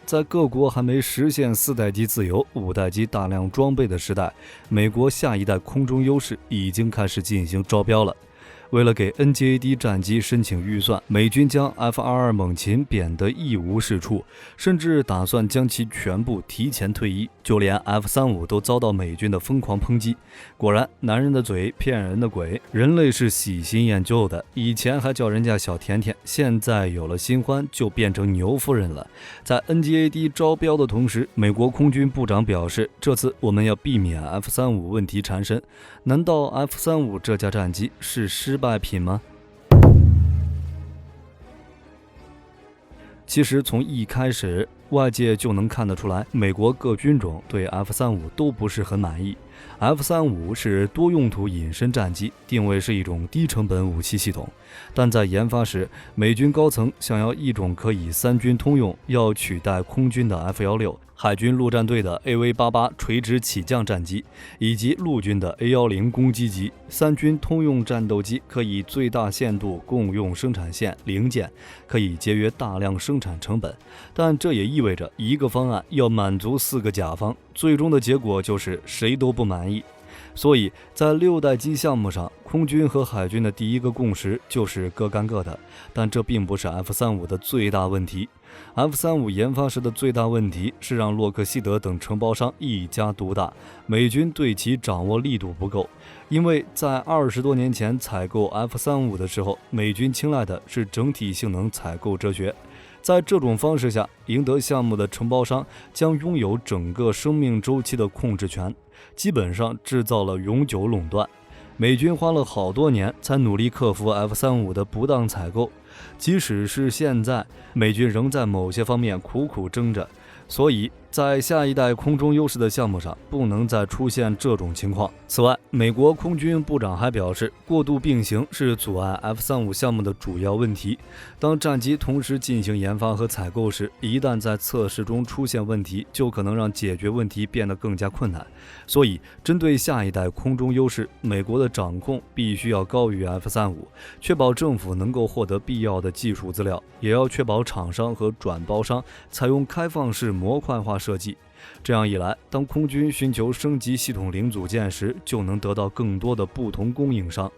在各国还没实现4代机自由、5代机大量装备的时代，美国下一代空中优势已经开始进行招标了。为了给 NGAD 战机申请预算，美军将 F-22猛禽贬得一无是处，甚至打算将其全部提前退役，就连 F-35都遭到美军的疯狂抨击。果然，男人的嘴骗人的鬼，人类是喜新厌旧的，以前还叫人家小甜甜，现在有了新欢就变成牛夫人了。在 NGAD 招标的同时，美国空军部长表示，这次我们要避免 F-35问题缠身。难道 F-35这架战机是失败品吗？其实从一开始，外界就能看得出来，美国各军种对 F-35都不是很满意。F-35是多用途隐身战机，定位是一种低成本武器系统，但在研发时，美军高层想要一种可以3军通用，要取代空军的 F-16、海军陆战队的 AV-88 垂直起降战机，以及陆军的 A-10攻击机。3军通用战斗机可以最大限度共用生产线零件，可以节约大量生产成本，但这也意味着一个方案要满足4个甲方，最终的结果就是谁都不满意。所以在6代机项目上，空军和海军的第一个共识就是各干各的，但这并不是 F-35的最大问题。F-35研发时的最大问题是让洛克希德等承包商一家独大，美军对其掌握力度不够。因为在20多年前采购 F-35的时候，美军青睐的是整体性能采购哲学。在这种方式下，赢得项目的承包商将拥有整个生命周期的控制权，基本上制造了永久垄断。美军花了好多年才努力克服 F-35的不当采购，即使是现在，美军仍在某些方面苦苦争着。所以在下一代空中优势的项目上，不能再出现这种情况。此外，美国空军部长还表示，过度并行是阻碍 F-35项目的主要问题。当战机同时进行研发和采购时，一旦在测试中出现问题，就可能让解决问题变得更加困难。所以，针对下一代空中优势，美国的掌控必须要高于 F-35，确保政府能够获得必要的技术资料，也要确保厂商和转包商采用开放式模块化设计。这样一来，当空军寻求升级系统零组件时，就能得到更多的不同供应商。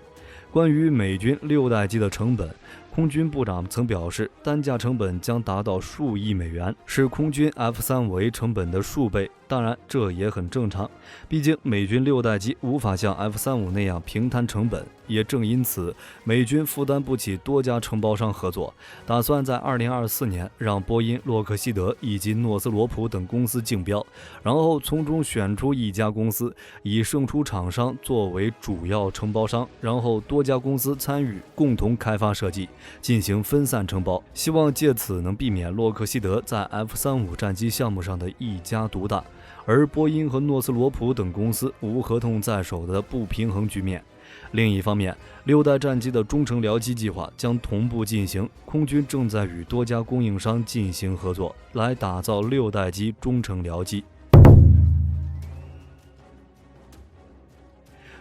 关于美军6代机的成本，空军部长曾表示，单价成本将达到数亿美元，是空军 F-35A 成本的数倍。当然，这也很正常，毕竟美军6代机无法像 F-35那样平摊成本。也正因此，美军负担不起多家承包商合作，打算在2024年让波音、洛克希德以及诺斯罗普等公司竞标，然后从中选出一家公司，以胜出厂商作为主要承包商，然后多家公司参与，共同开发设计，进行分散承包，希望借此能避免洛克希德在 F-35战机项目上的一家独大，而波音和诺斯罗普等公司无合同在手的不平衡局面。另一方面，6代战机的中程僚机计划将同步进行，空军正在与多家供应商进行合作，来打造6代机中程僚机。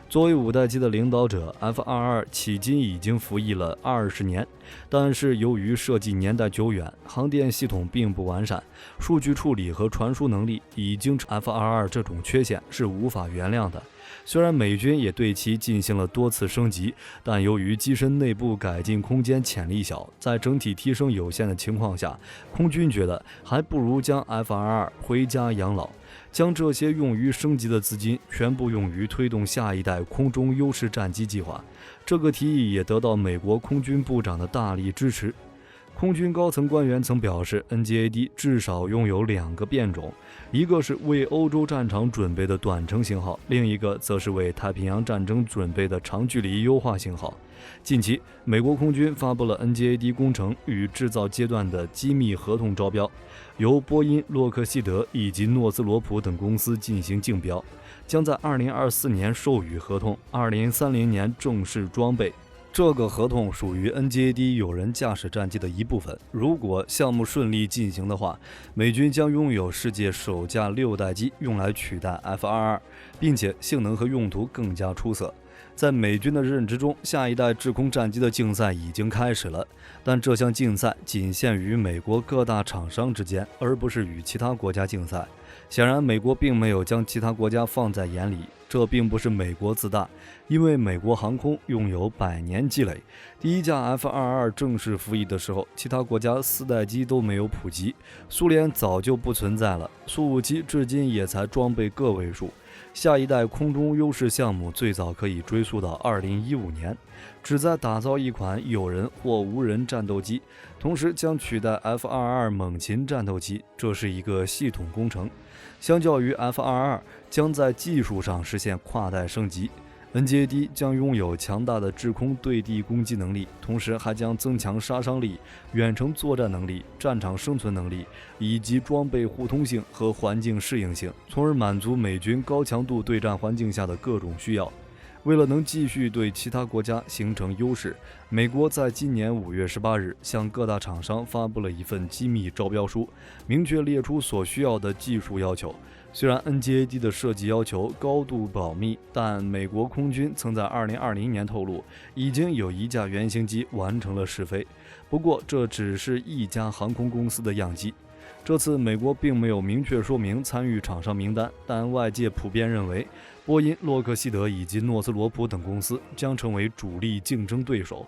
作为5代机的领导者， F-22迄今已经服役了20年，但是由于设计年代久远，航电系统并不完善，数据处理和传输能力已经F-22这种缺陷是无法原谅的。虽然美军也对其进行了多次升级，但由于机身内部改进空间潜力小，在整体提升有限的情况下，空军觉得还不如将 F-22回家养老，将这些用于升级的资金全部用于推动下一代空中优势战机计划。这个提议也得到美国空军部长的大力支持。空军高层官员曾表示， NGAD 至少拥有2个变种，一个是为欧洲战场准备的短程型号，另一个则是为太平洋战争准备的长距离优化型号。近期，美国空军发布了 NGAD 工程与制造阶段的机密合同招标，由波音、洛克希德以及诺斯罗普等公司进行竞标，将在2024年授予合同，2030年正式装备。这个合同属于 NGAD 有人驾驶战机的一部分。如果项目顺利进行的话，美军将拥有世界首架6代机用来取代 F-22，并且性能和用途更加出色。在美军的认知中，下一代制空战机的竞赛已经开始了，但这项竞赛仅限于美国各大厂商之间，而不是与其他国家竞赛。显然，美国并没有将其他国家放在眼里，这并不是美国自大，因为美国航空拥有100年积累。第一架 F-22正式服役的时候，其他国家4代机都没有普及，苏联早就不存在了，苏57至今也才装备个位数。下一代空中优势项目最早可以追溯到2015年，旨在打造一款有人或无人战斗机，同时将取代 F-22猛禽战斗机，这是一个系统工程。相较于 F-22，将在技术上实现跨代升级。NGAD 将拥有强大的制空对地攻击能力，同时还将增强杀伤力、远程作战能力、战场生存能力以及装备互通性和环境适应性，从而满足美军高强度对战环境下的各种需要。为了能继续对其他国家形成优势，美国在今年5月18日向各大厂商发布了一份机密招标书，明确列出所需要的技术要求。虽然 NGAD 的设计要求高度保密，但美国空军曾在2020年透露，已经有1架原型机完成了试飞。不过，这只是一家航空公司的样机。这次美国并没有明确说明参与厂商名单，但外界普遍认为，波音、洛克希德以及诺斯罗普等公司将成为主力竞争对手。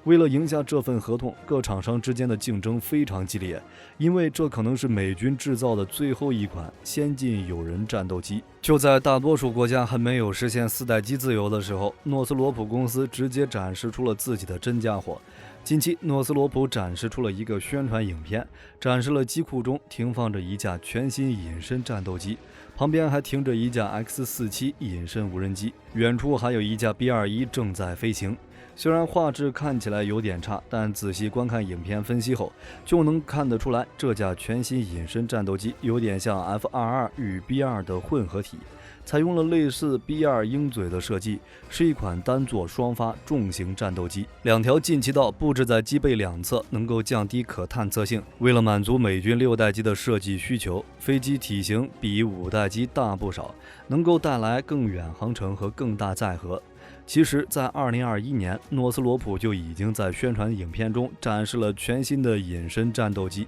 为了赢下这份合同，各厂商之间的竞争非常激烈，因为这可能是美军制造的最后一款先进有人战斗机。就在大多数国家还没有实现4代机自由的时候，诺斯罗普公司直接展示出了自己的真家伙。近期，诺斯罗普展示出了一个宣传影片，展示了机库中停放着一架全新隐身战斗机，旁边还停着一架 X-47隐身无人机，远处还有一架 B-21正在飞行。虽然画质看起来有点差，但仔细观看影片分析后，就能看得出来，这架全新隐身战斗机有点像 F-22与 B-2的混合体，采用了类似 B-2鹰嘴的设计，是一款单座双发重型战斗机。2条进气道布置在机背两侧，能够降低可探测性。为了满足美军6代机的设计需求，飞机体型比5代机大不少，能够带来更远航程和更大载荷。其实，在2021年，诺斯罗普就已经在宣传影片中展示了全新的隐身战斗机，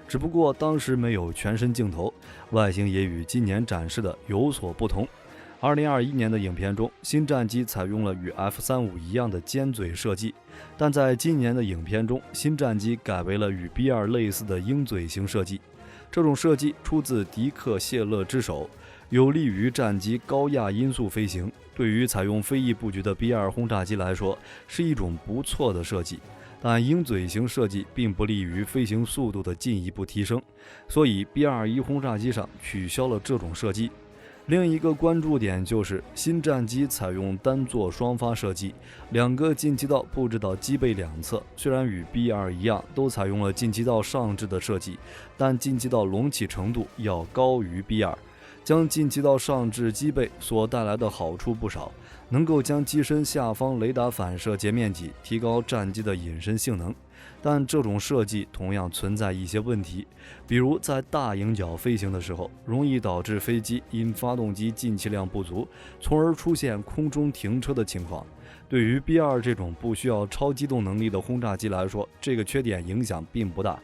只不过当时没有全身镜头，外形也与今年展示的有所不同。2021年的影片中，新战机采用了与 F-35一样的尖嘴设计，但在今年的影片中，新战机改为了与 B-2类似的鹰嘴型设计。这种设计出自迪克·谢勒之手，有利于战机高压音速飞行。对于采用飞翼布局的 B-2轰炸机来说，是一种不错的设计，但鹰嘴型设计并不利于飞行速度的进一步提升，所以 B-21轰炸机上取消了这种设计。另一个关注点就是新战机采用单座双发设计，2个进气道布置到机背两侧，虽然与 B-2一样都采用了进气道上置的设计，但进气道隆起程度要高于 B-2。将进气道上置机背所带来的好处不少，能够将机身下方雷达反射截面积提高战机的隐身性能，但这种设计同样存在一些问题，比如在大迎角飞行的时候，容易导致飞机因发动机进气量不足，从而出现空中停车的情况。对于 B-2这种不需要超机动能力的轰炸机来说，这个缺点影响并不大。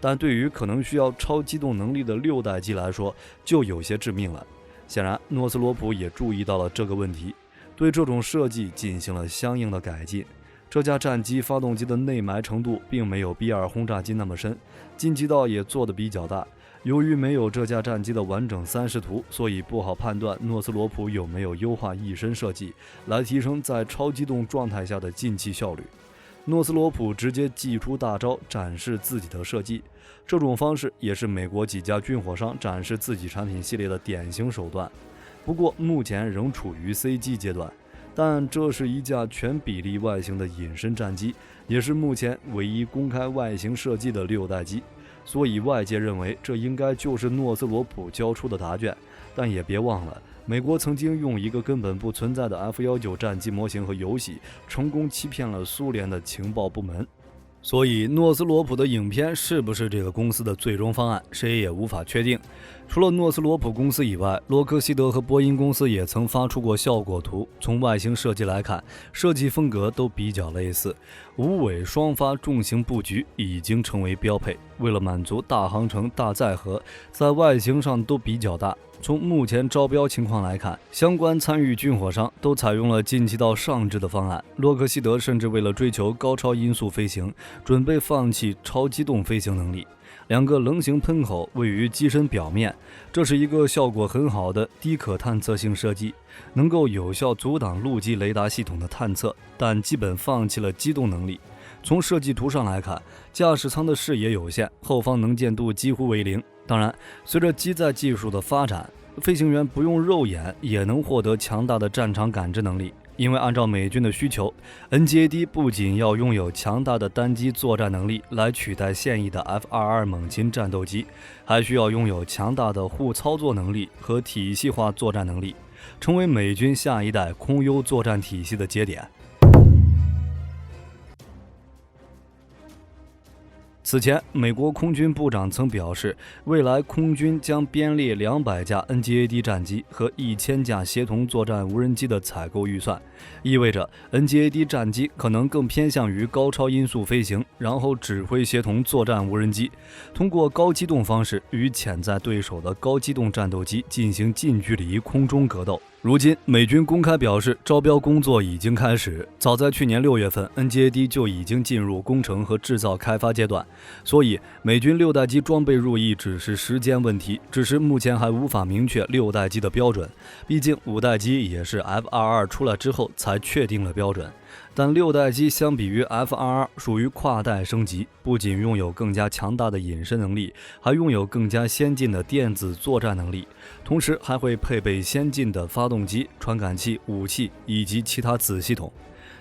但对于可能需要超机动能力的6代机来说，就有些致命了。显然，诺斯罗普也注意到了这个问题，对这种设计进行了相应的改进。这架战机发动机的内埋程度并没有 B-2轰炸机那么深，进气道也做得比较大。由于没有这架战机的完整3视图，所以不好判断诺斯罗普有没有优化翼身设计，来提升在超机动状态下的进气效率。诺斯罗普直接祭出大招，展示自己的设计。这种方式也是美国几家军火商展示自己产品系列的典型手段。不过目前仍处于 CG 阶段，但这是一架全比例外形的隐身战机，也是目前唯一公开外形设计的6代机，所以外界认为这应该就是诺斯罗普交出的答卷。但也别忘了，美国曾经用一个根本不存在的 F-19战机模型和游戏，成功欺骗了苏联的情报部门。所以诺斯罗普的影片是不是这个公司的最终方案，谁也无法确定。除了诺斯罗普公司以外，洛克希德和波音公司也曾发出过效果图。从外形设计来看，设计风格都比较类似，无尾双发重型布局已经成为标配。为了满足大航程、大载荷，在外形上都比较大。从目前招标情况来看，相关参与军火商都采用了进气道上置的方案。洛克希德甚至为了追求高超音速飞行，准备放弃超机动飞行能力。2个棱形喷口位于机身表面，这是一个效果很好的低可探测性设计，能够有效阻挡陆基雷达系统的探测，但基本放弃了机动能力。从设计图上来看，驾驶舱的视野有限，后方能见度几乎为零。当然，随着机载技术的发展，飞行员不用肉眼也能获得强大的战场感知能力。因为按照美军的需求， NGAD 不仅要拥有强大的单机作战能力来取代现役的 F-22猛禽战斗机，还需要拥有强大的互操作能力和体系化作战能力，成为美军下一代空优作战体系的节点。此前，美国空军部长曾表示，未来空军将编列200架 NGAD 战机和1000架协同作战无人机的采购预算，意味着 NGAD 战机可能更偏向于高超音速飞行，然后指挥协同作战无人机，通过高机动方式与潜在对手的高机动战斗机进行近距离空中格斗。如今，美军公开表示，招标工作已经开始。早在去年6月份 ，NGAD 就已经进入工程和制造开发阶段，所以美军6代机装备入役只是时间问题。只是目前还无法明确6代机的标准，毕竟5代机也是 F-22出来之后才确定了标准。但6代机相比于 F-22 属于跨代升级，不仅拥有更加强大的隐身能力，还拥有更加先进的电子作战能力，同时还会配备先进的发动机、传感器、武器以及其他子系统。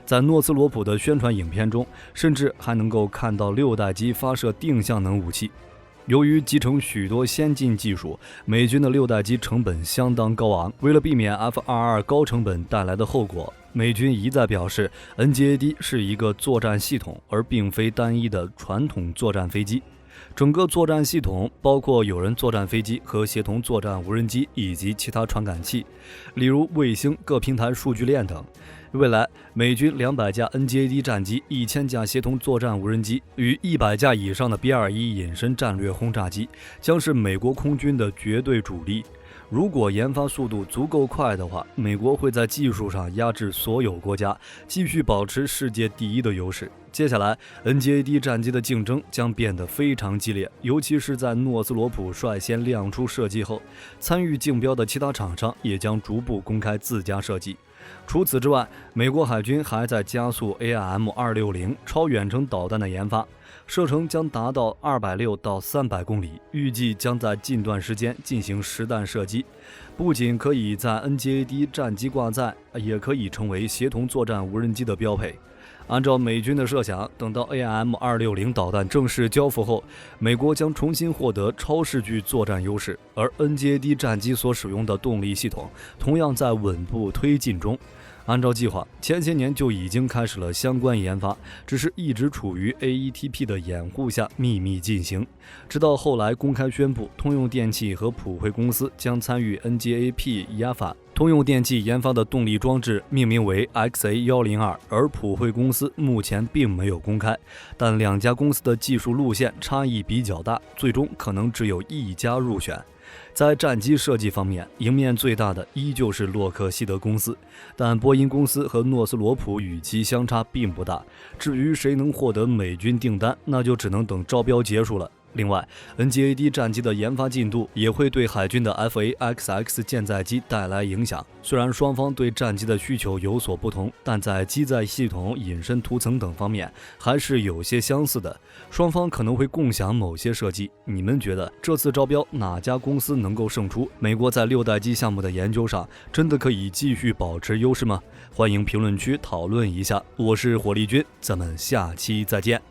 在诺斯罗普的宣传影片中，甚至还能够看到6代机发射定向能武器。由于集成许多先进技术，美军的6代机成本相当高昂。为了避免 F-22 高成本带来的后果，美军一再表示 NGAD 是一个作战系统，而并非单一的传统作战飞机。整个作战系统包括有人作战飞机和协同作战无人机以及其他传感器，例如卫星、各平台数据链等。未来，美军200架 NGAD 战机、1000架协同作战无人机与100架以上的 B-21隐身战略轰炸机将是美国空军的绝对主力。如果研发速度足够快的话，美国会在技术上压制所有国家，继续保持世界第一的优势。接下来 NGAD 战机的竞争将变得非常激烈，尤其是在诺斯罗普率先亮出设计后，参与竞标的其他厂商也将逐步公开自家设计。除此之外，美国海军还在加速 AIM-260 超远程导弹的研发，射程将达到260到300公里，预计将在近段时间进行实弹射击。不仅可以在 NGAD 战机挂载，也可以成为协同作战无人机的标配。按照美军的设想，等到 AIM-260 导弹正式交付后，美国将重新获得超视距作战优势，而 NGAD 战机所使用的动力系统同样在稳步推进中。按照计划，前些年就已经开始了相关研发，只是一直处于 AETP 的掩护下秘密进行，直到后来公开宣布，通用电气和普惠公司将参与 NGAP 研发。通用电气研发的动力装置命名为 XA102， 而普惠公司目前并没有公开，但2家公司的技术路线差异比较大，最终可能只有1家入选。在战机设计方面，赢面最大的依旧是洛克希德公司，但波音公司和诺斯罗普与其相差并不大。至于谁能获得美军订单，那就只能等招标结束了。另外 ，NGAD 战机的研发进度也会对海军的 FA-XX 舰载机带来影响。虽然双方对战机的需求有所不同，但在机载系统、隐身涂层等方面还是有些相似的。双方可能会共享某些设计。你们觉得这次招标哪家公司能够胜出？美国在6代机项目的研究上真的可以继续保持优势吗？欢迎评论区讨论一下。我是火力军，咱们下期再见。